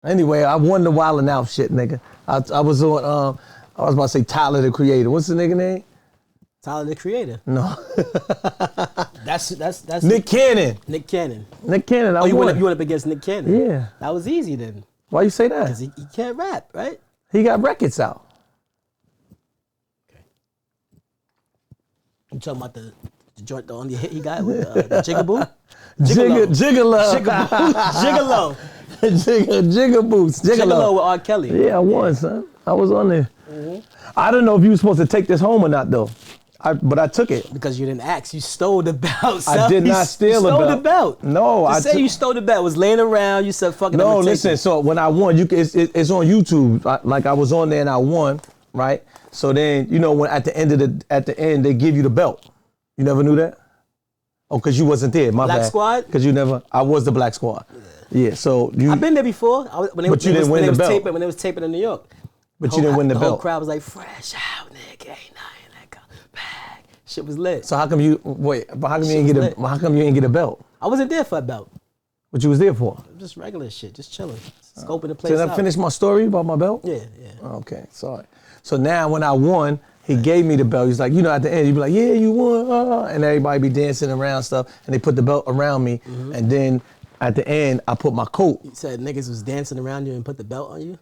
Anyway, I won the Wildn Out shit, nigga. I was on, I was about to say Tyler the Creator. What's the nigga name? Tyler the Creator. No. That's Nick Cannon. Nick Cannon. Nick Cannon, I you won. went up against Nick Cannon. Yeah. That was easy then. Why you say that? Because he can't rap, right? He got records out. Okay. You talking about the joint, the only hit he got with the Jigaboo? Gigolo. Jigaboots. Gigolo with R. Kelly. Yeah, I won, son. I was on there. Mm-hmm. I don't know if you were supposed to take this home or not, though. But I took it. Because you didn't ask. You stole the belt. I did not steal the belt. You stole the belt. No. I say you stole the belt. It was laying around. You said, fuck it. No, listen. So when I won, it's on YouTube. Like I was on there and I won, right? So then, you know, when at the end they give you the belt. You never knew that? Oh, because you wasn't there. My Black bad. Squad? Because you never. I was the Black Squad. Yeah. So you. I've been there before. When they was taping in New York. But you didn't win the belt. The whole crowd was like, fresh out, nigga, ain't nothing that go back. Shit was lit. So how come you didn't get a belt? I wasn't there for a belt. What you was there for? Just regular shit, just chilling, scoping the place out. Did I finish my story about my belt? Yeah. Okay, sorry. So now when I won, he gave me the belt. He's like, you know, at the end, he'd be like, yeah, you won. And everybody be dancing around stuff. And they put the belt around me. Mm-hmm. And then at the end, I put my coat. You said niggas was dancing around you and put the belt on you?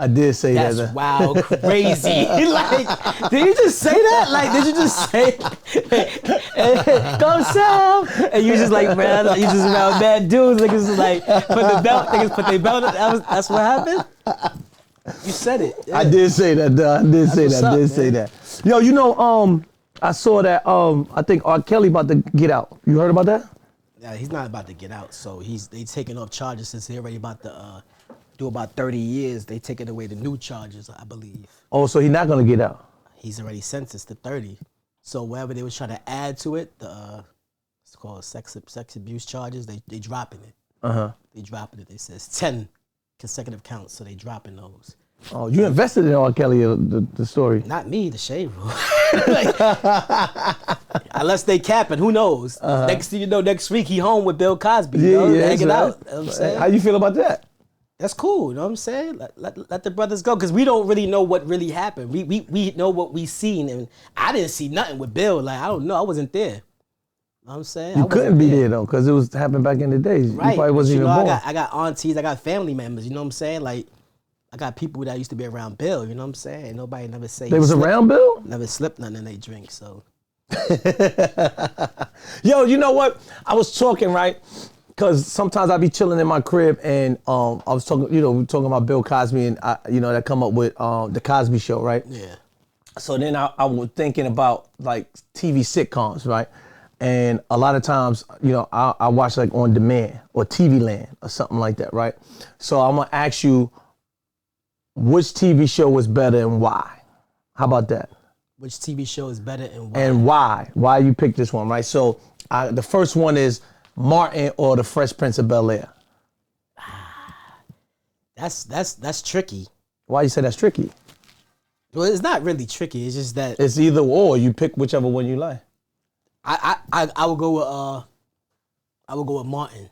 I did say that. That's wild, crazy. Like, did you just say that? Like, did you just say, go Sam? And you just like, man, you just around bad dudes. Niggas just like, niggas put their belt on. That's what happened? You said it. Yeah. I did say that, though. I did say that. Yo, you know, I saw that, I think R. Kelly about to get out. You heard about that? Yeah, he's not about to get out. So they taking off charges since he already about to, do about 30 years, they taking away the new charges, I believe. Oh, so he's not gonna get out? He's already sentenced to 30. So whatever they was trying to add to it, it's called sex abuse charges, they dropping it. Uh-huh. They dropping it. They says 10 consecutive counts, so they dropping those. Oh, you invested in R. Kelly, the story? Not me, the shade room. Unless they capping, who knows? Uh-huh. Next thing you know, next week he home with Bill Cosby, hanging out. You know what I'm saying? How you feel about that? That's cool, you know what I'm saying? Let the brothers go, because we don't really know what really happened. We know what we seen, and I didn't see nothing with Bill. Like, I don't know, I wasn't there. You know what I'm saying? You couldn't be there, though, because it was happening back in the days. Right. You probably wasn't even born. I got aunties, I got family members, you know what I'm saying? Like, I got people that used to be around Bill, you know what I'm saying? Nobody never say they was around Bill? Never slipped nothing in they drink, so. Yo, you know what? I was talking, right? Because sometimes I be chilling in my crib and I was talking, we were talking about Bill Cosby and that come up with the Cosby Show, right? Yeah. So then I was thinking about like TV sitcoms, right? And a lot of times, I watch like On Demand or TV Land or something like that, right? So I'm gonna ask you, which TV show was better and why? How about that? Which TV show is better and why? And why? Why you picked this one, right? So the first one is Martin or the Fresh Prince of Bel-Air? That's tricky. Why you say that's tricky? Well, it's not really tricky. It's just that it's either or. You pick whichever one you like. I would go with Martin.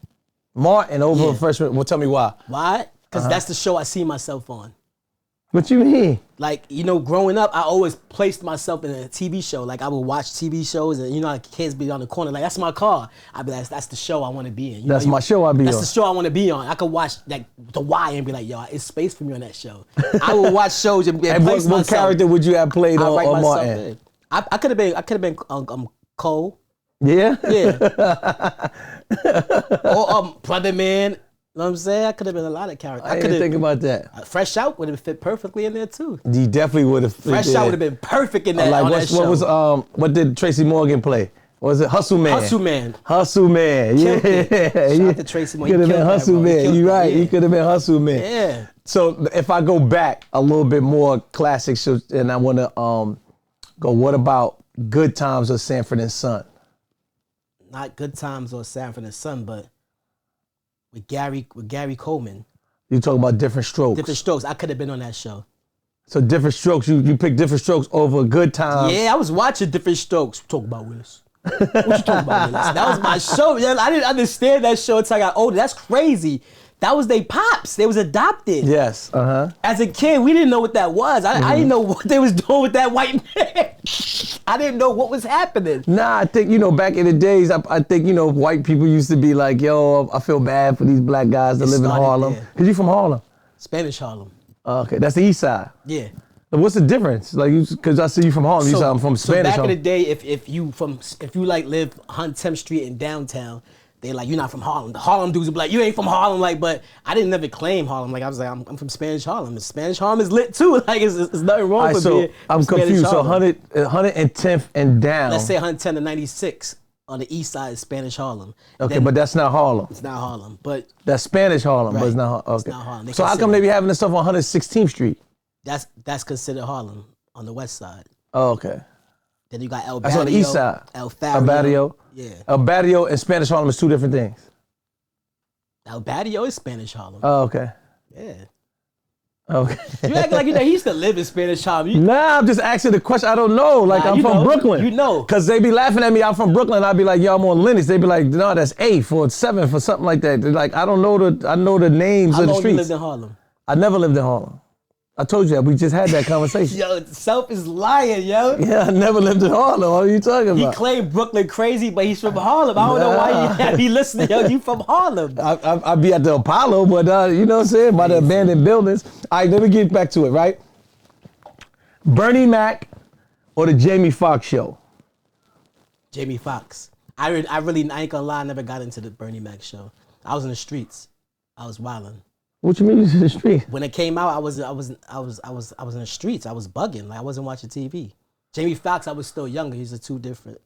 Martin over Fresh Prince. Well, tell me why. Why? Because that's the show I see myself on. What you mean? Like, growing up, I always placed myself in a TV show. Like, I would watch TV shows and, like kids be on the corner. Like, that's my car. I'd be like, that's the show I want to be in. That's my show I be on. That's the show I want to be on. I could watch, like, The Y and be like, yo, it's space for me on that show. I would watch shows and place myself. What character would you have played on Martin? I could have been Cole. Yeah? Yeah. Or Brother Man. You know what I'm saying? I could have been a lot of characters. I didn't think about that. Fresh Out would have fit perfectly in there too. You definitely would have. Fresh Out would have been perfect in that, that show. What did Tracy Morgan play? Was it Hustle Man? Hustle Man. Hustle Man. Yeah. Shout out to Tracy Morgan. Could have been Hustle Man. You're right. He could have been Hustle Man. Yeah. So if I go back a little bit more classic shows, and I want to go, what about Good Times or Sanford and Son? Not Good Times or Sanford and Son, but with Gary Coleman. You talk about Different Strokes. Different Strokes. I could have been on that show. So Different Strokes, you picked Different Strokes over Good Times. Yeah, I was watching Different Strokes. Talk about Willis. What you talking about, Willis? That was my show. Yeah, I didn't understand that show until I got older. That's crazy that was they pops. They was adopted. Yes. As a kid, we didn't know what that was. I didn't know what they was doing with that white man. I didn't know what was happening. Nah, I think, back in the days, I think, white people used to be like, yo, I feel bad for these black guys that live in Harlem. Because you from Harlem? Spanish Harlem. Okay, that's the east side. Yeah. What's the difference? Like, because I see you from Harlem, you said I'm from Spanish Harlem. Harlem. Back in the day, if you like live on 10th Street in downtown, they like, you're not from Harlem. The Harlem dudes would be like, you ain't from Harlem. Like, but I didn't never claim Harlem. Like, I was like, I'm from Spanish Harlem. And Spanish Harlem is lit too. Like, it's nothing wrong with being I'm confused. So 110th and down. Let's say 110 to 96 on the east side is Spanish Harlem. Okay, but that's not Harlem. It's not Harlem, but that's Spanish Harlem, right. But it's not. Okay. It's not Harlem. So how come they be having this stuff on 116th Street? That's considered Harlem on the west side. Oh, okay. Then you got El Barrio. That's on the east side. El Barrio. Yeah. El Barrio and Spanish Harlem is two different things. El Barrio is Spanish Harlem. Oh, okay. Yeah. Okay. You act like he used to live in Spanish Harlem. Nah, I'm just asking the question. I don't know. Like, I'm from Brooklyn. You know. Because they be laughing at me. I'm from Brooklyn. I'd be like, yo, I'm on Lennox. They be like, no, that's 8th or 7th or something like that. They're like, I don't know I know the names of the streets. How long you lived in Harlem? I never lived in Harlem. I told you that. We just had that conversation. Yo, Self is lying, yo. Yeah, I never lived in Harlem. What are you talking about? He claimed Brooklyn crazy, but he's from Harlem. I don't know why he listening. Yo, you from Harlem. I be at the Apollo, but you know what I'm saying? By the abandoned buildings. All right, let me get back to it, right? Bernie Mac or the Jamie Foxx show? Jamie Foxx. I ain't gonna lie, I never got into the Bernie Mac show. I was in the streets. I was wildin'. What you mean you was in the street? When it came out, I was in the streets. I was bugging. Like, I wasn't watching TV. Jamie Foxx, I was still younger. He's the two different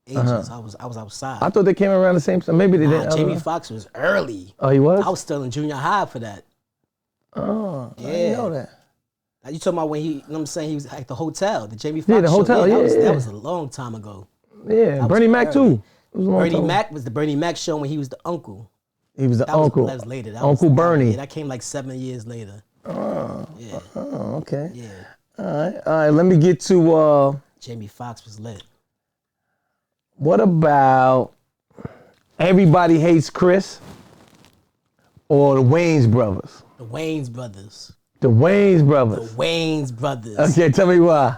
ages. I was outside. I thought they came around the same time. Maybe they didn't. Jamie Foxx was early. Oh, he was? I was still in junior high for that. Oh, yeah. I didn't know that. Now, you talking about when he was at the hotel, the Jamie Foxx show? The hotel, show. That was a long time ago. Yeah, Bernie Mac too. Bernie Mac was the Bernie Mac show when he was the uncle. He was the uncle. That was later. Uncle Bernie. Yeah, that came like 7 years later. Oh. Yeah. Oh, okay. Yeah. All right. Let me get to. Jamie Foxx was lit. What about Everybody Hates Chris or the Wayans Brothers? The Wayans Brothers. The Wayans Brothers. The Wayans Brothers. Okay, tell me why.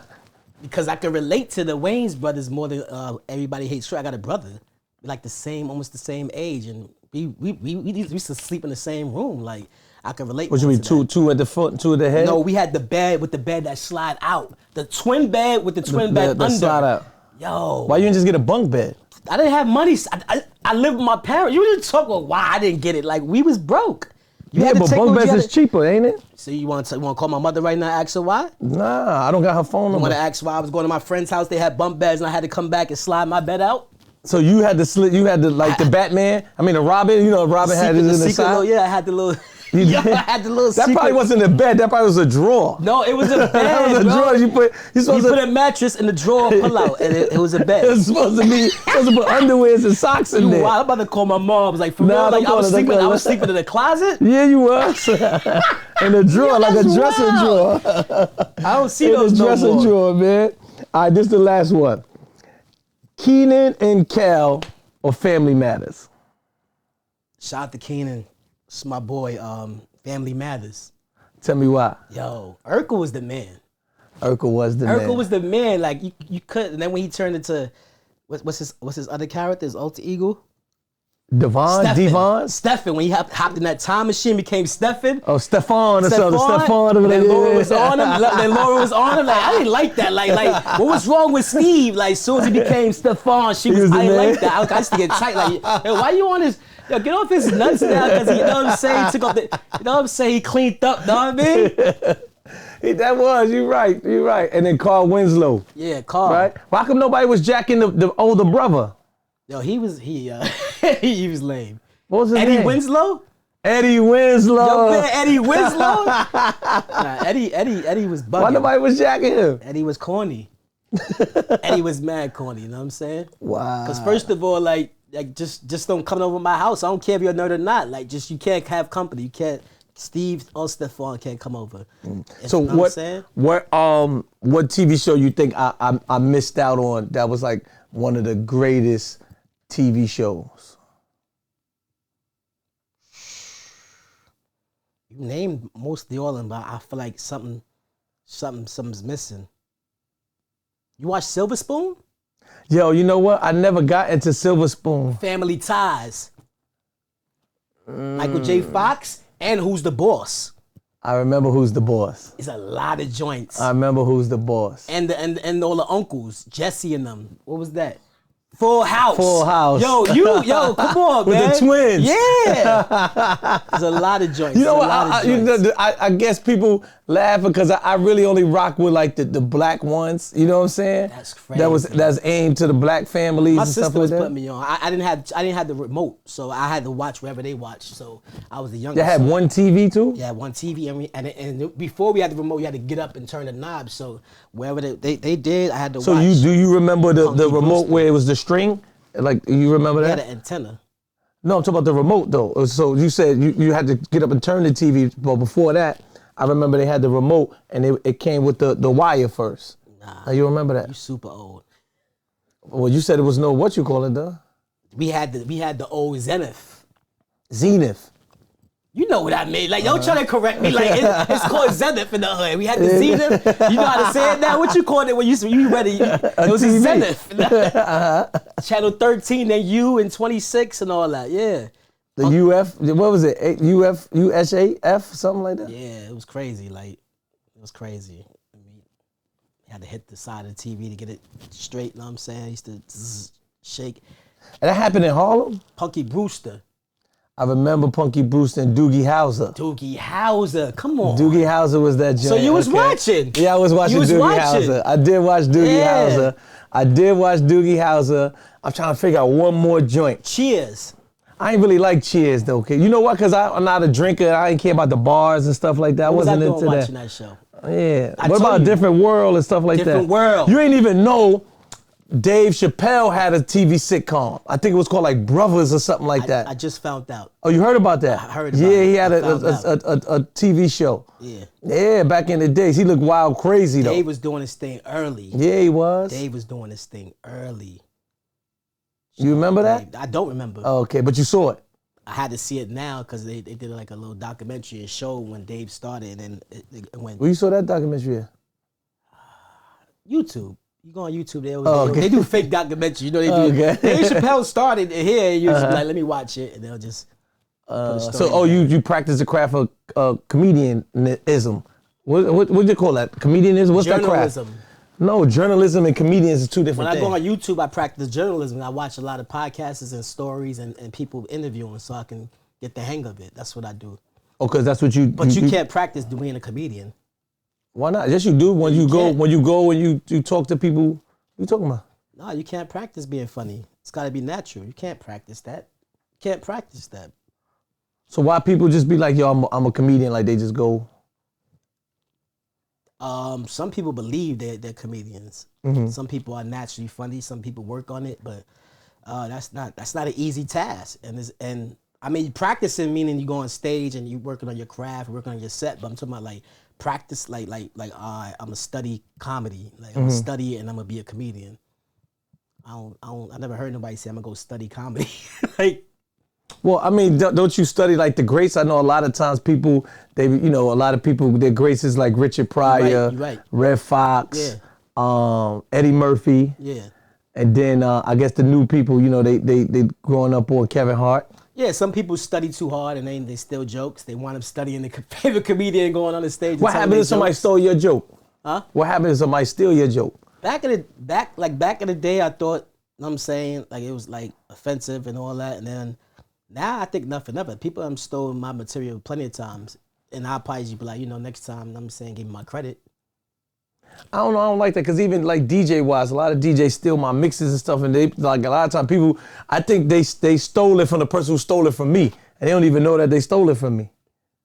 Because I can relate to the Wayans Brothers more than Everybody Hates Chris. I got a brother, like almost the same age, and we used to sleep in the same room. Like, I can relate. What you mean, two at the foot and two at the head? No, we had the bed with the bed that slide out. The twin bed with the twin bed under. Slide out. Yo. Why you didn't just get a bunk bed? I didn't have money. I lived with my parents. You didn't talk about why I didn't get it. Like, we was broke. Yeah, but bunk beds is cheaper, ain't it? So you want to call my mother right now and ask her why? Nah, I don't got her phone number. You want to ask why I was going to my friend's house, they had bump beds, and I had to come back and slide my bed out? So you had the Batman, the Robin, Robin had it in the side? Yeah, I had the little... Yo, I had the little That secret. probably wasn't a bed, that probably was a drawer. No, it was a bed, that was a bro. drawer. You put a mattress in the drawer, pull out, and it was a bed. It was supposed to put underwears and socks in there. I'm about to call my mom. I was like, for real? Like, I was sleeping in the closet? Yeah, you was. In a drawer, like a dresser drawer. I don't see those no more. Dresser drawer, man. All right, this is the last one. Keenan and Kel or Family Matters? Shout out to Keenan. It's my boy, Family Matters. Tell me why. Yo, Urkel was the man. Urkel was the man. Urkel was the man. Like, you could, and then when he turned into, what's his other character, his alter ego? Devon? Stefan, when he hopped in that time machine, became Stefan. Oh, Stefan or something. Stefan. Then Laura was on him. Like, I didn't like that. Like, what was wrong with Steve? Like, as soon as he became Stefan, I didn't like that. I used to get tight. Like, hey, why you on this? Yo, get off his nuts now, because you know what I'm saying? He took off he cleaned up, know what I mean? That was, you're right. And then Carl Winslow. Yeah, Carl. Right? Why come nobody was jacking the older brother? Yo, he was lame. What was his name? Eddie Winslow? Eddie Winslow. Yo, man, Eddie Winslow? Nah, Eddie was bugging. Why nobody was jacking him? Eddie was corny. Eddie was mad corny, you know what I'm saying? Wow. Because first of all, like just don't come over my house. I don't care if you're a nerd or not. Like, just, you can't have company. You can't, Steve or Stefan can't come over. So what TV show you think I missed out on that was like one of the greatest TV shows? You named mostly all of them, but I feel like something's missing. You watch Silver Spoon? Yo, you know what? I never got into Silver Spoon. Family Ties. Michael J. Fox and Who's the Boss? I remember Who's the Boss. It's a lot of joints. I remember Who's the Boss. And all the uncles, Jesse and them. What was that? Full House. Full House. Yo, come on, With man. the twins. Yeah. There's a lot of joints. You know what? Joints. I guess people laugh because I really only rock with like the black ones. You know what I'm saying? That's crazy. That's aimed to the black families My and stuff sister like was that. putting me on. I didn't have the remote, so I had to watch wherever they watched. So I was the youngest. They had one TV too? Yeah, one TV, and before we had the remote, you had to get up and turn the knob. So wherever they did, I had to watch. So do you remember the Punky remote Brewster. where it was the string? Like, you remember They that? had an antenna. No, I'm talking about the remote though. So you said you had to get up and turn the TV, but before that, I remember they had the remote and it came with the wire first. Nah, You remember that? you super old. Well, you said it was no, what you call it though? We had the old Zenith. Zenith. You know what I mean? Like, y'all trying to correct me. Like, it's called Zenith in the hood. We had the Zenith. You know how to say it now? What you called it when you ready? It was a TV. Zenith. Channel 13 and U and 26 and all that. Yeah. The UF, what was it? USAF, something like that? Yeah, it was crazy. Like, it was crazy. I mean, you had to hit the side of the TV to get it straight. You know what I'm saying? I used to shake. And that happened in Harlem? Punky Brewster. I remember Punky Brewster and Doogie Howser. Doogie Howser. Come on. Doogie Howser was that joint. So you was watching? Yeah, I was watching Doogie Howser. I did watch Doogie Howser. I did watch Doogie Howser. I'm trying to figure out one more joint. Cheers. I ain't really like Cheers though, okay? You know what? Because I'm not a drinker. I ain't care about the bars and stuff like that. I wasn't into that. Watching that show? Yeah. What about Different World and stuff like that? Different World. You ain't even know Dave Chappelle had a TV sitcom. I think it was called like Brothers or something like that. I just found out. Oh, you heard about that? I heard about it. Yeah, he had a I TV show. Yeah. Yeah, back in the days. He looked wild crazy though. Dave was doing his thing early. Yeah, he was. Dave was doing his thing early. You remember that? I don't remember. Oh, okay, but you saw it. I had to see it now because they did like a little documentary and show when Dave started, and then it went. Where you saw that documentary at? YouTube. You go on YouTube, Okay. they do fake documentaries. You know they do. Okay. Dave Chappelle started here, and you're just like, let me watch it, and they'll just. You practice the craft of comedianism. What do you call that? Comedianism? What's that craft? Journalism. No, journalism and comedians is two When different I things. go on YouTube, I practice journalism. I watch a lot of podcasts and stories and people interviewing, so I can get the hang of it. That's what I do. Oh, because that's what you. But you can't practice being a comedian. Why not? Yes, you do. When you go and you talk to people. What you talking about? No, you can't practice being funny. It's got to be natural. You can't practice that. You can't practice that. So why people just be like, yo, I'm a comedian, like they just go? Some people believe they're comedians. Mm-hmm. Some people are naturally funny. Some people work on it, but that's not an easy task. And I mean, practicing meaning you go on stage and you working on your craft, working on your set. But I'm talking about like practice, like I'm gonna study comedy. Like I'm gonna study it and I'm gonna be a comedian. I never heard nobody say I'm gonna go study comedy. Like. Well, I mean, don't you study like the greats? I know a lot of times people, a lot of people, their greats is like Richard Pryor, You're right. Red Fox, Eddie Murphy. Yeah. And then I guess the new people, they growing up on Kevin Hart. Yeah, some people study too hard and they still jokes. They wind up studying the favorite comedian going on the stage. What happened if somebody stole your joke? Huh? What happened if somebody steal your joke? Back in the day, I thought, you know what I'm saying, like it was like offensive and all that, and then now I think nothing of it. People have stolen my material plenty of times, and I'll probably just be like, next time, you know what I'm saying, give me my credit. I don't know. I don't like that because even like DJ wise, a lot of DJs steal my mixes and stuff, and they like a lot of times people, I think they stole it from the person who stole it from me, and they don't even know that they stole it from me.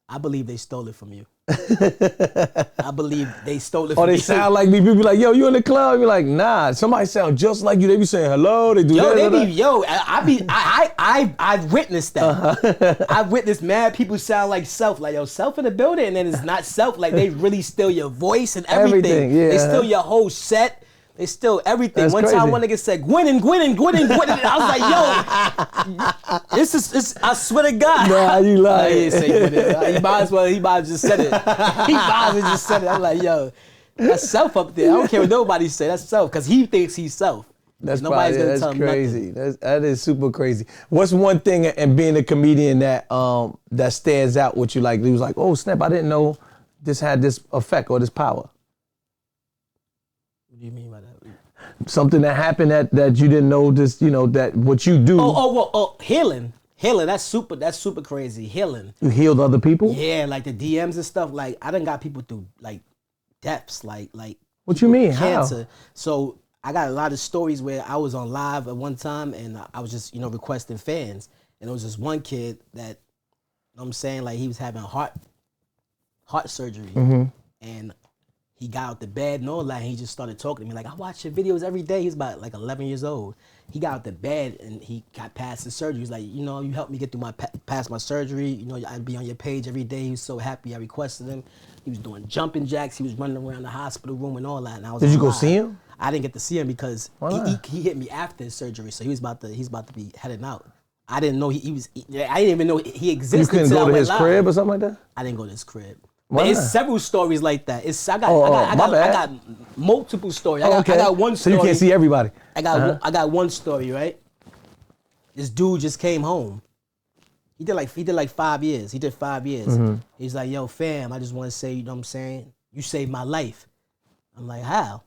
I believe they stole it from you. I believe they stole it from you. Or they sound like me. People be like, yo, you in the club? You're like, nah. Somebody sound just like you. They be saying hello. They do that. I've witnessed that. I've witnessed mad people sound like Self. Like, yo, Self in the building, and then it's not Self. Like, they really steal your voice and everything. Yeah. They steal your whole set. They still everything. That's One crazy. time, one nigga said, Gwynn. I was like, yo, this is, I swear to God. Nah, you I lying. didn't say Gwynn. He might as well just said it. He might as well just said it. I'm like, yo, that's self up there. I don't care what nobody say. That's self, because he thinks he's self. That's Nobody's probably, gonna tell him crazy. nothing. That is super crazy. What's one thing in being a comedian that that stands out with you? Like, he was like, oh snap, I didn't know this had this effect or this power. What do you mean by that? Something that happened that you didn't know this, that what you do. Healing. That's super crazy. Healing. You healed other people? Yeah, like the DMs and stuff. Like, I done got people through like deaths, like What you mean? cancer. How? So I got a lot of stories where I was on live at one time and I was just, requesting fans. And there was this one kid that, you know what I'm saying, like he was having heart surgery. Mm-hmm. And he got out the bed and all that, and he just started talking to me. Like, I watch your videos every day. He's about like 11 years old. He got out the bed and he got past his surgery. He's like, you helped me get through past my surgery. I'd be on your page every day. He was so happy I requested him. He was doing jumping jacks. He was running around the hospital room and all that. And I was Did you go live. see him? I didn't get to see him because he hit me after his surgery. So he's about to be heading out. I didn't know I didn't even know he existed. You couldn't go to his crib or something like that? I didn't go to his crib. Why But it's not? several stories like that. I my bad. got multiple stories. I Okay. got one So story. you can't see everybody. I got one story, right? This dude just came home. He did like 5 years. He did 5 years. Mm-hmm. He's like, yo, fam, I just want to say, you know what I'm saying? You saved my life. I'm like, how?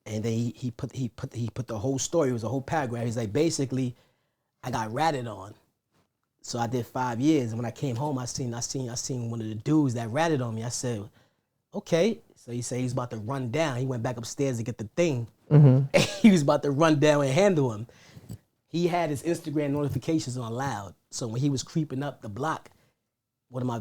And then he put the whole story. It was a whole paragraph. He's like, basically, I got ratted on. So I did 5 years, and when I came home, I seen one of the dudes that ratted on me. I said, okay. So he said he's about to run down. He went back upstairs to get the thing. Mm-hmm. He was about to run down and handle him. He had his Instagram notifications on loud. So when he was creeping up the block, one of my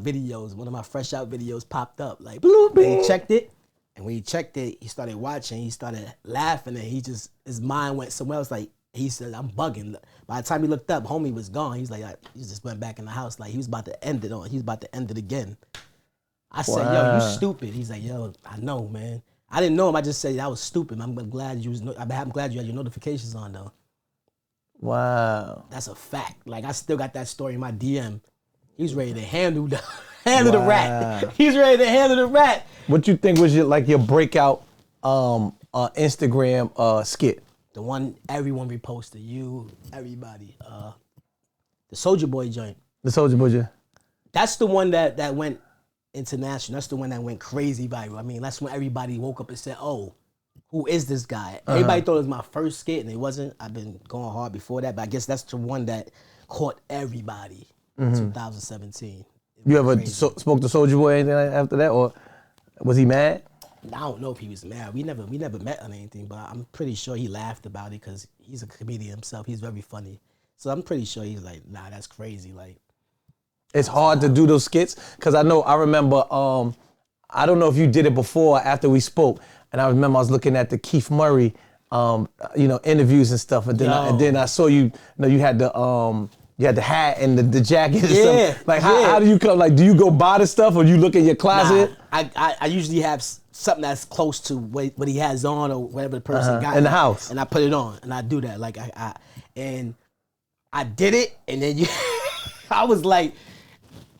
Fresh Out videos popped up, like, bloop, and he checked it. And when he checked it, he started watching, he started laughing, and his mind went somewhere else. Like, he said, I'm bugging. By the time he looked up, homie was gone. He's like, he just went back in the house. Like, he was about to end it again. I said, yo, you stupid. He's like, yo, I know, man. I didn't know him. I just said that was stupid. I'm glad you had your notifications on, though. Wow. That's a fact. Like, I still got that story in my DM. He's ready to handle the rat. He's ready to handle the rat. What you think was your breakout Instagram skit? The one everyone reposted, you, everybody. The Soulja Boy joint. The Soulja Boy joint. That's the one that went international. That's the one that went crazy viral. I mean, that's when everybody woke up and said, oh, who is this guy? Everybody thought it was my first skit, and it wasn't. I've been going hard before that, but I guess that's the one that caught everybody in 2017. You ever spoke to Soulja Boy or anything after that, or was he mad? I don't know if he was mad. We never met on anything, but I'm pretty sure he laughed about it because he's a comedian himself. He's very funny. So I'm pretty sure he's like, nah, that's crazy. Like, it's hard to do those skits because I remember, I don't know if you did it before or after we spoke, and I remember I was looking at the Keith Murray, interviews and stuff, and then I saw you had the hat and the jacket and stuff. Like, how do you come? Like, do you go buy the stuff or you look in your closet? Nah, I usually have something that's close to what he has on or whatever the person got in the house, and I put it on and I do that. Like I did it, and then I was like,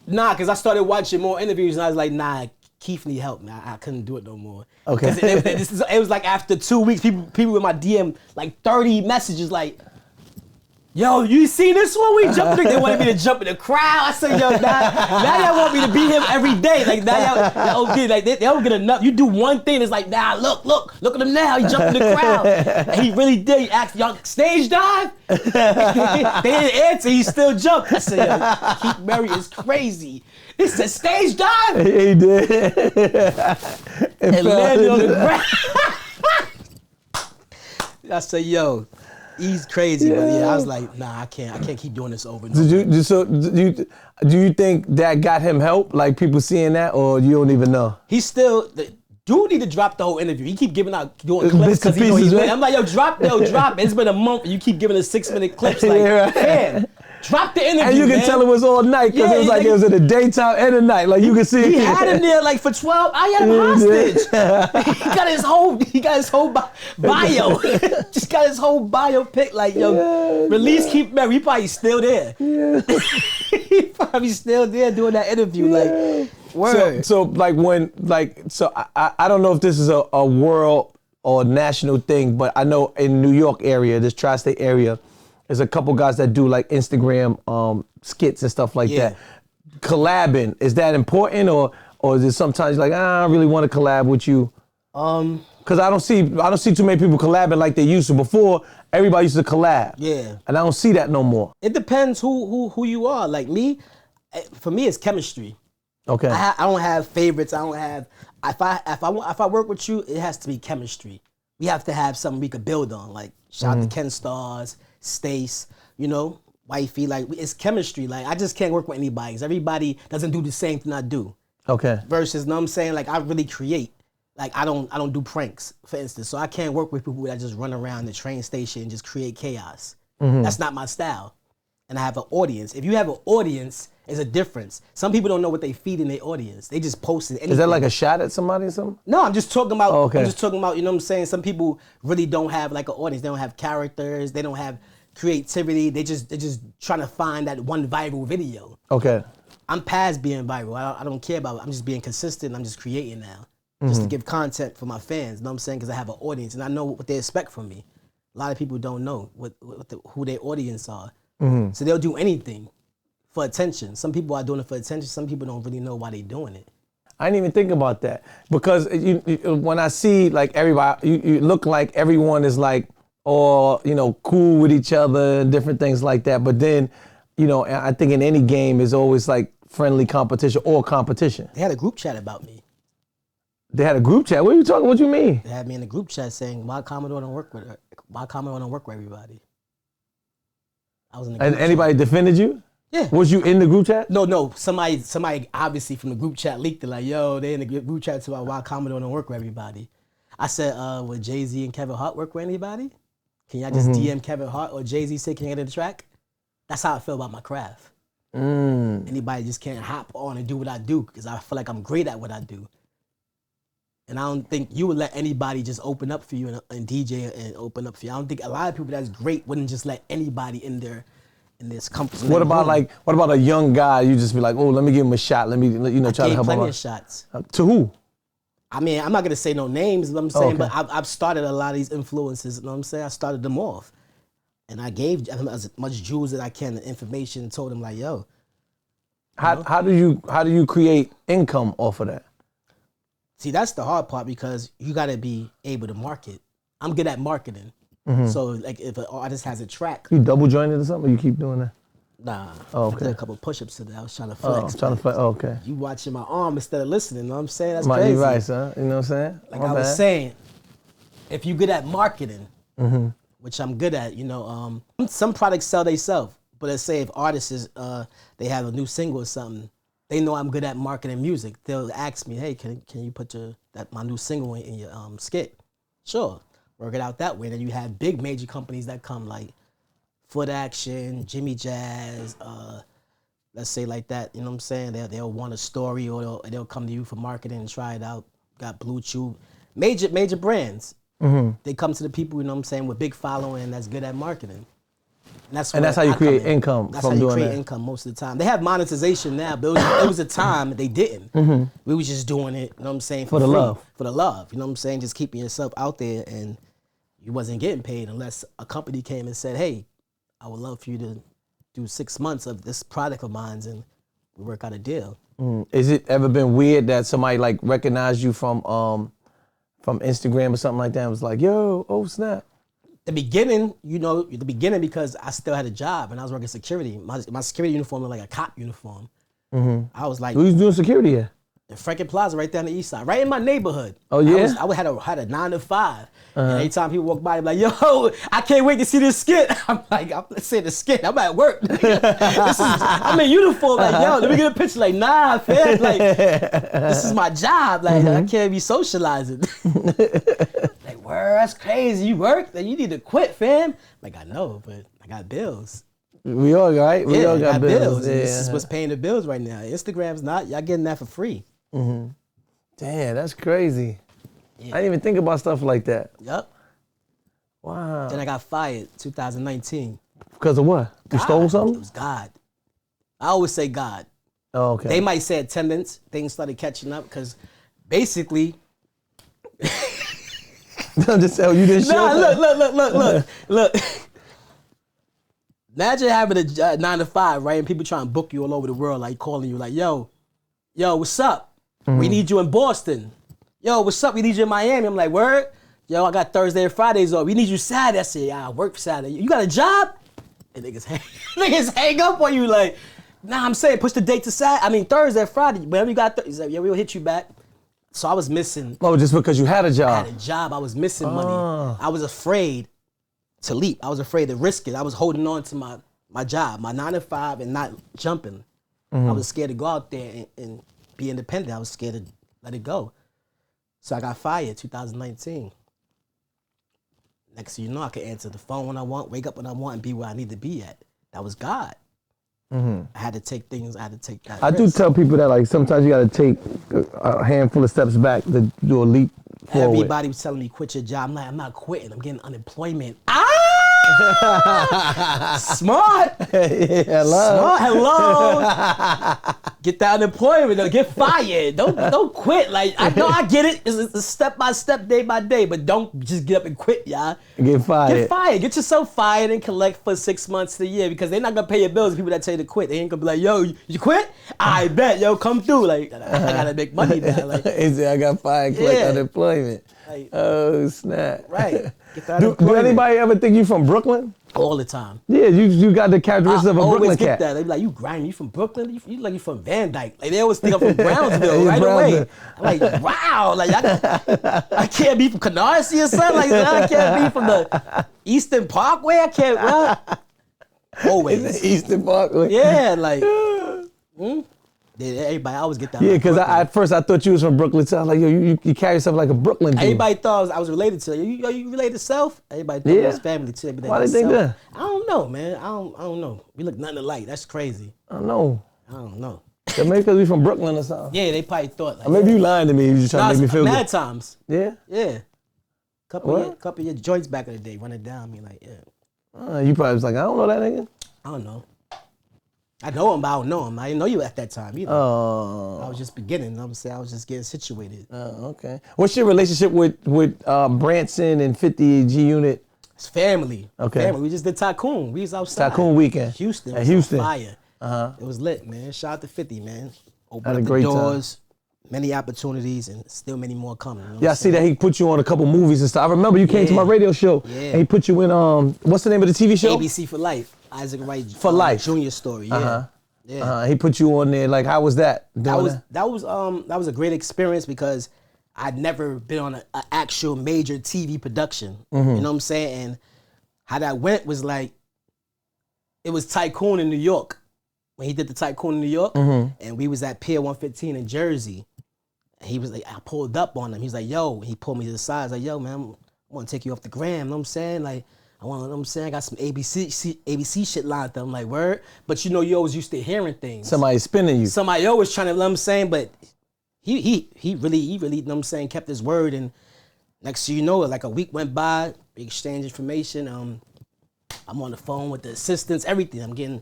nah, because I started watching more interviews and I was like, nah, Keith need help, man. I couldn't do it no more. Okay. It was like after 2 weeks, people in my DM, like 30 messages, like, yo, you see this one? We jumping. They wanted me to jump in the crowd. I said, yo, now y'all want me to beat him every day. Like, now y'all okay, like they don't get enough. You do one thing, it's like, nah, look at him now. He jumped in the crowd. And he really did. He asked, y'all stage dive? They didn't answer. He still jumped. I said, yo, Keith Murray is crazy. He said, stage dive? He did. And landed on the ground. I said, yo, he's crazy, but yeah, I was like, nah, I can't keep doing this over and over. Do you think that got him help? Like people seeing that, or you don't even know? He's still dude need to drop the whole interview. He keep doing clips because he know he's right? I'm like, yo, drop it. It's been a month and you keep giving us 6-minute clips. Like, Yeah, right. man, Drop the interview, And you can tell it was all night because it was like it was in the daytime and the night. Like you can see. He had him there like for 12. I had him hostage. He got his whole bio. Just got his whole bio pic. Like release Keith Murray. He probably still there. Yeah. He probably still there doing that interview. Like word. So like I don't know if this is a world or national thing, but I know in New York area, this tri-state area, there's a couple guys that do like Instagram skits and stuff like that. Collabing, is that important or is it sometimes like I really want to collab with you? Because I don't see too many people collabing like they used to. Before, everybody used to collab. Yeah. And I don't see that no more. It depends who you are. Like me, for me it's chemistry. Okay. I don't have favorites. I don't have if I work with you, it has to be chemistry. We have to have something we could build on. Like shout out to Ken Stars, Stace, wifey. Like it's chemistry. Like I just can't work with anybody because everybody doesn't do the same thing I do. Okay. Versus, know what I'm saying? Like I really create. Like I don't do pranks, for instance. So I can't work with people that just run around the train station and just create chaos. That's not my style. And I have an audience. If you have an audience, it's a difference. Some people don't know what they feed in their audience. They just post it. Is that like a shot at somebody or something? No, I'm just talking about. Okay. I'm just talking about. You know what I'm saying? Some people really don't have like an audience. They don't have characters. They don't have creativity. They're just trying to find that one viral video. Okay. I'm past being viral. I don't care about it. I'm just being consistent. I'm just creating now. Just to give content for my fans. You know what I'm saying? Because I have an audience and I know what they expect from me. A lot of people don't know who their audience are. So they'll do anything for attention. Some people are doing it for attention. Some people don't really know why they're doing it. I didn't even think about that because when I see like everybody, you look like everyone is like all cool with each other and different things like that. But then, I think in any game is always like friendly competition or competition. They had a group chat about me. They had a group chat. What are you talking? What you mean? They had me in a group chat saying, "Why Commodore don't work with her? Why Commodore don't work with everybody?" I was in the group And anybody chat. defended you? Yeah. Was you in the group chat? No. Somebody obviously from the group chat leaked it. Like, yo, they in the group chat about why Commodore don't work with everybody. I said, would Jay-Z and Kevin Hart work with anybody? Can y'all just DM Kevin Hart or Jay-Z say, can you get in the track? That's how I feel about my craft. Anybody just can't hop on and do what I do because I feel like I'm great at what I do. And I don't think you would let anybody just open up for you and DJ and open up for you. I don't think a lot of people that's great wouldn't just let anybody in this company. What about a young guy? You just be like, oh, let me give him a shot. Let me, try to help him out. Plenty of shots. To who? I mean, I'm not gonna say no names. You know what I'm saying, but I've started a lot of these influences. You know what I'm saying? I started them off, and I gave them as much jewels as I can, the information, and told them like, yo. How do you create income off of that? See, that's the hard part because you got to be able to market. I'm good at marketing. So, like, if an artist has a track. You double jointed or something? Or you keep doing that? Nah. Oh, I did a couple push-ups today. I was trying to flex. Okay. You watching my arm instead of listening. You know what I'm saying? That's Might crazy. be right, son. You know what I'm saying? Like I was saying, if you good at marketing, which I'm good at, some products sell themselves. But let's say if artists is, they have a new single or something, they know I'm good at marketing music. They'll ask me, hey, can you put my new single in your skit? Sure. Work it out that way. Then you have big major companies that come like Foot Action, Jimmy Jazz, let's say like that. You know what I'm saying? They'll want a story or they'll come to you for marketing and try it out. Got Blue Chew. Major brands. They come to the people, you know what I'm saying, with big following that's good at marketing. And that's how you create income. That's how you create income most of the time. They have monetization now, but it was a time that they didn't. We was just doing it, you know what I'm saying, for the love. For the love, you know what I'm saying? Just keeping yourself out there and you wasn't getting paid unless a company came and said, hey, I would love for you to do 6 months of this product of mine and we work out a deal. Is it ever been weird that somebody like recognized you from Instagram or something like that and was like, yo, oh snap? The beginning because I still had a job and I was working security. My security uniform was like a cop uniform. I was like, who was doing security here? In Franklin Plaza, right down the east side, right in my neighborhood. Oh yeah, I had a 9 to 5. And every time people walk by, they're like, "Yo, I can't wait to see this skit." I'm like, "Let's say the skit. I'm at work. I'm in uniform. Like, yo, let me get a picture. Like, nah, fam. Like, this is my job. Like, I can't be socializing." Like, word, that's crazy. You work? Then you need to quit, fam. Like, I know, but I got bills. We all right. We all got bills. And Yeah. this is what's paying the bills right now. Instagram's not. Y'all getting that for free. Damn, that's crazy. Yeah. I didn't even think about stuff like that. Yep. Wow. Then I got fired 2019. Because of what? You stole It something? was God. I always say God. Oh, okay. They might say attendance. Things started catching up because basically. I'm just saying, you didn't show Nah, look. Imagine having a 9 to 5, right? And people trying to book you all over the world, like calling you, like, yo, what's up? We need you in Boston. Yo, what's up? We need you in Miami. I'm like, word? Yo, I got Thursday and Fridays off. We need you Saturday. I said, yeah, I work Saturday. You got a job? And niggas hang up on you like, nah, I'm saying push the date to Thursday, Friday. Whenever you got He's like, yeah, we'll hit you back. So I was missing. Oh, just because you had a job. I had a job. I was missing money. I was afraid to leap. I was afraid to risk it. I was holding on to my job, my 9 to 5, and not jumping. I was scared to go out there and be independent. I was scared to let it go. So I got fired 2019. Next thing you know, I could answer the phone when I want, wake up when I want, and be where I need to be at. That was God. I had to take that I do tell people that, like, sometimes you got to take a handful of steps back to do a leap forward. Everybody was telling me, quit your job. I'm like, I'm not quitting. I'm getting unemployment. Smart. Hello. Smart. Hello. Get that unemployment. Though. Get fired. Don't quit. Like, I know I get it. It's a step by step, day by day. But don't just get up and quit, y'all. Get fired. Get fired. Get yourself fired and collect for 6 months to a year because they're not gonna pay your bills. People that tell you to quit, they ain't gonna be like, yo, you quit? I bet. Yo, come through. Like, I gotta make money now. Like, I got fired. Collect unemployment. Like, oh snap! Right. Do anybody ever think you from Brooklyn? All the time. Yeah, you got the characteristics of a Brooklyn always get cat. that. They be like, you grimy, you from Brooklyn? You like you from Van Dyke. Like they always think I'm from Brownsville right away. I'm like, wow, like I can't be from Canarsie or something. Like I can't be from the Eastern Parkway. I can't. Well, always. Eastern Parkway. Yeah, like. Everybody always get that. Yeah, because at first I thought you was from Brooklyn. So I was like, yo, you carry yourself like a Brooklyn dude. Everybody thought I was related to you. You related to Self? Everybody thought it was family too. Why they think that? I don't know, man. I don't know. We look nothing alike. That's crazy. I don't know. So maybe because we from Brooklyn or something. Yeah, they probably thought like. Or maybe you lying to me. You just trying to make me feel mad good. times. Yeah? Yeah. Couple of your joints back in the day, running down me like, yeah. You probably was like, I don't know that nigga. I don't know. I know him, but I don't know him. I didn't know you at that time either. Oh. I was just beginning. I'm saying I was just getting situated. Oh, okay. What's your relationship with Branson and 50 G Unit? It's family. Okay. Family. We just did Tycoon. We was outside. Tycoon weekend. Houston. At Houston. Fire. It was lit, man. Shout out to 50, man. Opened Had a up the great doors, many opportunities, and still many more coming. You know Yeah, I see that he put you on a couple movies and stuff. I remember you came to my radio show. Yeah. And he put you in what's the name of the TV show? ABC for Life. Isaac Wright For Life. Junior story. Yeah. Yeah. He put you on there. Like, how was that? That was a great experience because I'd never been on an actual major TV production. You know what I'm saying? And how that went was like, it was Tycoon in New York. When he did the Tycoon in New York, and we was at Pier 115 in Jersey. And he was like, I pulled up on him. He's like, yo, he pulled me to the side. I was like, yo, man, I want to take you off the gram. You know what I'm saying? Like, I got some ABC shit lined up. I'm like, word? But you know, you always used to hearing things. Somebody spinning you. Somebody always trying to, you know what I'm saying? But he really, you know what I'm saying, kept his word. And next thing you know, like a week went by, we exchanged information. I'm on the phone with the assistants, everything. I'm getting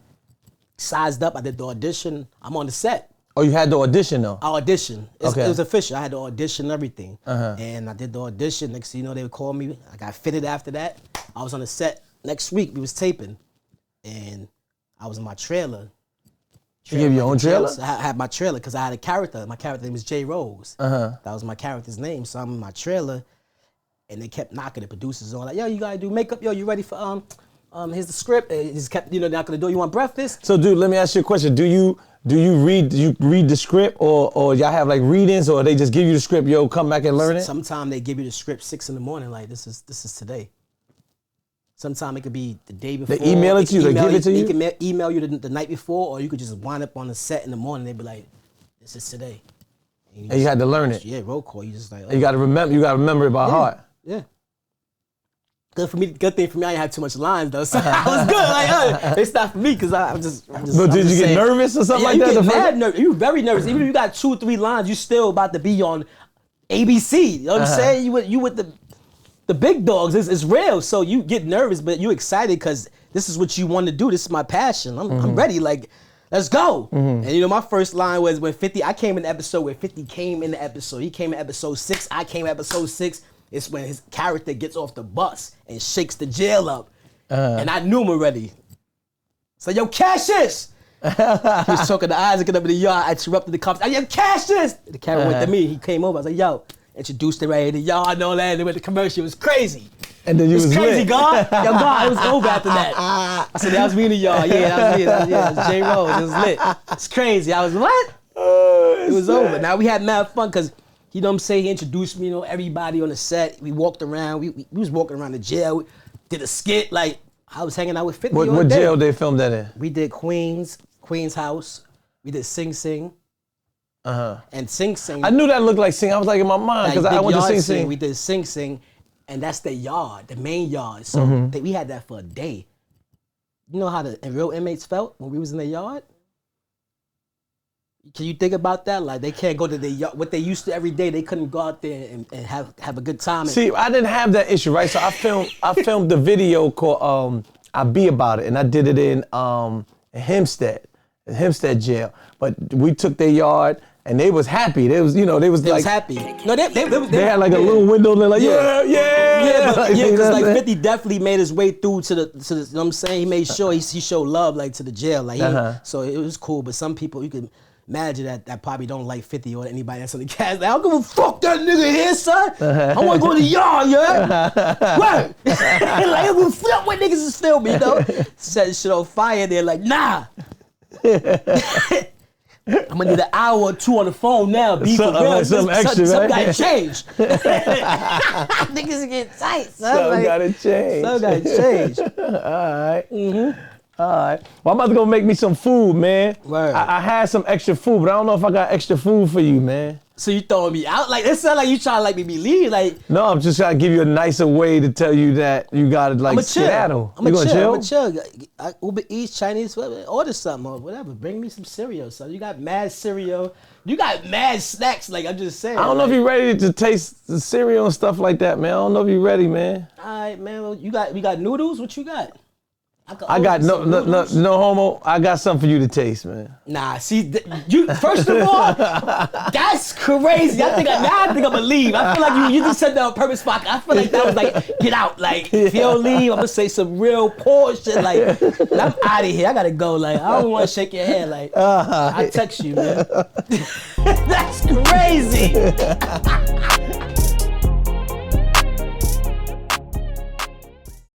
sized up. I did the audition. I'm on the set. Oh, you had the audition though? I auditioned. It Okay. was official. I had to audition and everything. And I did the audition. Next thing you know, they would call me. I got fitted after that. I was on the set next week. We was taping. And I was in my trailer. You gave your own trailer? So I had my trailer because I had a character. My character name was J. Rose. That was my character's name. So I'm in my trailer. And they kept knocking. The producers on like, yo, you gotta do makeup. Yo, you ready for here's the script. They just kept, knocking the door. You want breakfast? So, dude, let me ask you a question. Do you read the script or y'all have like readings or they just give you the script, yo, come back and learn it? Sometimes they give you the script 6 in the morning, like this is today. Sometimes it could be the day before. They email it to you, they give it to you? They can email you the night before, or you could just wind up on the set in the morning. They'd be like, this is today. And you had to learn it. Yeah, roll call. You just like, You gotta remember it by heart. Yeah. Good thing for me, I didn't have too much lines though, so I was good. Like, it's not for me because I'm just. But did you get nervous or something like that? You get mad nervous. You very nervous. Even if you got 2 or 3 lines, you still about to be on ABC. You know what I'm saying? You with the big dogs. It's real. So you get nervous, but you excited because this is what you want to do. This is my passion. I'm ready. Like, let's go. And you know, my first line was when 50. I came in the episode where 50 came in the episode. He came in episode 6. I came in episode 6. It's when his character gets off the bus and shakes the jail up. And I knew him already. So, yo, Cassius! He was talking to Isaac up in the yard. I interrupted the conversation. Yo, Cassius! The camera went to me. He came over. I was like, yo, introduced him right in the yard and all that. And then went to commercial. It was crazy. And then you was crazy, lit. God. Yo, God, it was over after that. I said, that was me in the yard. Yeah, that was me. That was J. Rose. It was lit. It's crazy. I was, what? It was over. Now, we had mad fun because you know what I'm saying? He introduced me, you know, everybody on the set. We walked around. We was walking around the jail. We did a skit. Like, I was hanging out with 50 What jail they filmed that in? We did Queens House. We did Sing Sing. And Sing Sing. I knew that looked like Sing. I was like in my mind because I went to Sing Sing. We did Sing Sing, and that's the yard, the main yard. So we had that for a day. You know how the real inmates felt when we was in the yard? Can you think about that? Like, they can't go to their yard. What they used to every day, they couldn't go out there and have a good time. See, I didn't have that issue, right? So I filmed the video called "I Be About It," and I did it in Hempstead jail. But we took their yard, and they was happy. They was happy. No, they had like a little window, and they're like, yeah. Because like 50 definitely made his way through to the. You know what I'm saying? He made sure he showed love like to the jail, like so it was cool. But some people you could imagine that probably don't like 50 or anybody that's on the cast. Like, I don't give a fuck that nigga here, son. I want to go to the yard, yeah. What? Like, I don't give a fuck what niggas is filming, you know. Set shit on fire. They're like, nah. I'm gonna need an hour or 2 on the phone now. Be for real. Some extra, some right? gotta change. Niggas get tight, son. Some gotta change. Some gotta change. All right. All right. Well, I'm about to go make me some food, man. Word. I had some extra food, but I don't know if I got extra food for you, man. So you throwing me out? Like, it sound like you trying to like me leave. Like, no, I'm just trying to give you a nicer way to tell you that you gotta like skedaddle. I'm gonna chill. Uber Eats, Chinese, whatever, order something or whatever. Bring me some cereal. So you got mad cereal. You got mad snacks. Like, I'm just saying. I don't know if you're ready to taste the cereal and stuff like that, man. I don't know if you're ready, man. All right, man. Well, we got noodles. What you got? I got no homo. I got something for you to taste, man. Nah, see, you first of all, that's crazy. I think I'm gonna leave. I feel like you just said that on purpose. I feel like that was like, get out. Like, if you don't leave, I'm gonna say some real poor shit. Like, I'm out of here. I gotta go. Like, I don't want to shake your hand. Like, I text you, man. That's crazy.